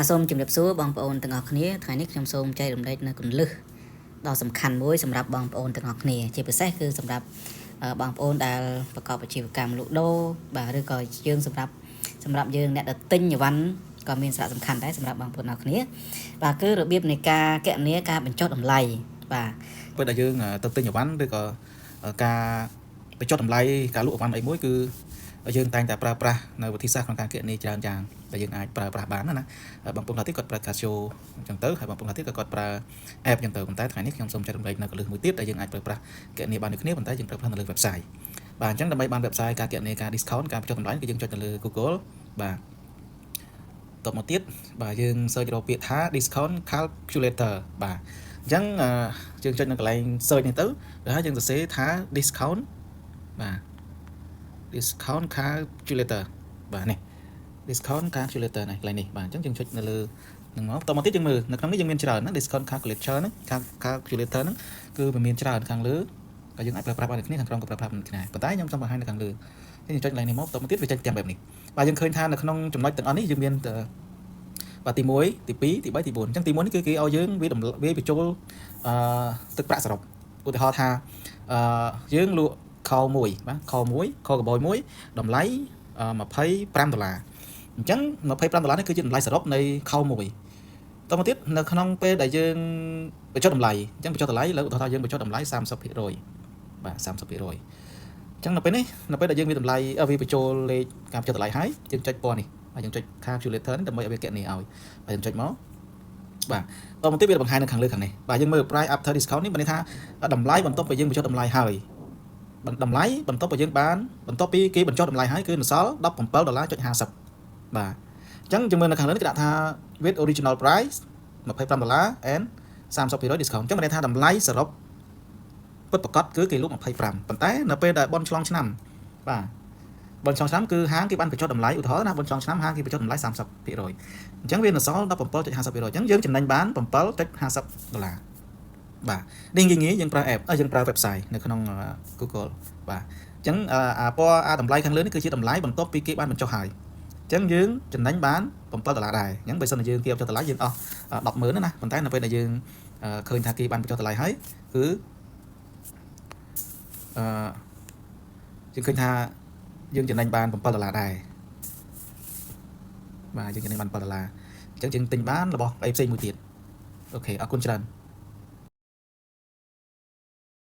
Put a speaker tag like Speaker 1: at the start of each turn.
Speaker 1: សូមជម្រាបសួរបងប្អូនទាំងអស់គ្នាថ្ងៃនេះខ្ញុំសូមចែករំលែកនៅគន្លឹះដ៏សំខាន់មួយសម្រាប់បងប្អូនទាំងអស់គ្នាជាពិសេសគឺសម្រាប់បងប្អូនដែលប្រកបអាជីវកម្មលក់ដូរបាទឬក៏យើងសម្រាប់យើងអ្នកដែលទិញអីវ៉ាន់ក៏មានសារៈសំខាន់ដែរសម្រាប់បងប្អូនទាំងអស់គ្នាបាទគឺរបៀបនៃការគណនាការបញ្ចុះតម្លៃបាទពេលដែលយើងទៅទិញអីវ៉ាន់ឬក៏ការបញ្ចុះតម្លៃការលក់អីវ៉ាន់អីមួយគឺយើងតែងតែប្រើប្រាស់នៅវិធីសាស្ត្រក្នុងការគណនាច្រើនយ៉ាងដែលយើងអាចប្រើប្រាស់បានណាបងប្អូនខ្លះទៀតគាត់ប្រើ Casio អញ្ចឹងទៅហើយបងប្អូនខ្លះទៀតក៏គាត់ប្រើ app អញ្ចឹងទៅប៉ុន្តែថ្ងៃនេះខ្ញុំសូមចែករំលែកនៅកលឹះមួយទៀតដែលយើងអាចប្រើប្រាស់គណនាបានដូចគ្នាប៉ុន្តែយើងប្រើប្រាស់នៅលើ website បាទអញ្ចឹងដើម្បីបាន website ការគណនាការ discount ការបញ្ចុះតម្លៃគឺយើងចុចទៅលើ Google បាទតបមកទៀតបាទយើង search រកពាក្យថា discount calculator បាទអញ្ចឹងយើងចុចនៅកន្លែង search នេះទៅហើយយើងសរសេរថា discount បាទ discount calculator បាទនេះ discount calculator នេះកន្លែងនេះបាទអញ្ចឹងយើងចុចនៅលើនឹងមកតមកទៀតយើងមើលនៅក្នុងនេះយើងមានច្រើនណា discount calculator ហ្នឹង calculator ហ្នឹងគឺវាមានច្រើនខាងលើក៏យើងអាចប្រើប្រាស់បានដូចគ្នាខាងក្រោមក៏ប្រើប្រាស់បានគ្នាប៉ុន្តែខ្ញុំចង់បង្ហាញនៅខាងលើយើងចុចកន្លែងនេះមកតមកទៀតវាចេញទាំងបែបនេះបាទយើងឃើញថានៅក្នុងចំណុចទាំងអស់នេះយើងមានបាទទី1ទី2ទី3ទី4អញ្ចឹងទី1នេះគឺគេឲ្យយើងវាបញ្ចូលទឹកប្រាក់សរុបឧទាហរណ៍ថាយើងលក់ខ1បាទខ1ខកបយ1តម្លៃ$25អញ្ចឹង$25នេះគឺជាតម្លៃសរុបនៃខ1តមកទៀតនៅក្នុងពេលដែលយើងបញ្ចុះតម្លៃអញ្ចឹងបញ្ចុះតម្លៃលើឧទាហរណ៍ថាយើងបញ្ចុះតម្លៃ 30% បាទ 30% អញ្ចឹងនៅពេលនេះនៅពេលដែលយើងមានតម្លៃវាបញ្ចូលលេខការបញ្ចុះតម្លៃហើយយើងចុចពណ៌នេះហើយយើងចុច calculator នេះដើម្បីឲ្យវាគណនាឲ្យហើយយើងចុចមកបាទតមកទៀតវាបង្ហាញនៅខាងលើខាងនេះបាទយើងមើល price after discount នេះមានន័យថាតម្លៃបន្ទាប់ពីយើងបញ្ចុះតម្លៃហើយតម្លៃបន្ទាប់ពីយើងបានបន្ទាប់ពីគេបញ្ចុះតម្លៃហើយគឺនៅសល់$17.50បាទអញ្ចឹងយើងមើលនៅខាងលើនេះគេដាក់ថា with original price $25 and 30% discount អញ្ចឹងមានន័យថាតម្លៃសរុបពិតប្រាកដគឺគេលក់25ប៉ុន្តែនៅពេលដែលបនឆ្លងឆ្នាំបាទបនឆ្លងឆ្នាំគឺហាងគេបានបញ្ចុះតម្លៃឧទាហរណ៍ណាបនឆ្លងឆ្នាំហាងគេបញ្ចុះតម្លៃ 30% អញ្ចឹងវានៅសល់$17.50អញ្ចឹងយើងចំណេញបាន$7.50បាទនេះងាយយើងប្រើ app យើងប្រើ website នៅក្នុង Google បាទអញ្ចឹងពណ៌តម្លៃខាងលើនេះគឺជាតម្លៃបន្ទាប់ពីគេបានបញ្ចុះហើយអញ្ចឹងយើងចំណេញបាន$7ដែរអញ្ចឹងបើសិនជាយើងគេបញ្ចុះតម្លៃយើងអស់100000ណាប៉ុន្តែនៅពេលដែលយើងឃើញថាគេបានបញ្ចុះតម្លៃហើយគឺយើងឃើញថាយើងចំណេញបាន$7ដែរបាទយើងចំណេញបាន$7អញ្ចឹងយើងទិញបានរបស់ផ្សេងមួយទៀតអូខេអរគុណច្រើន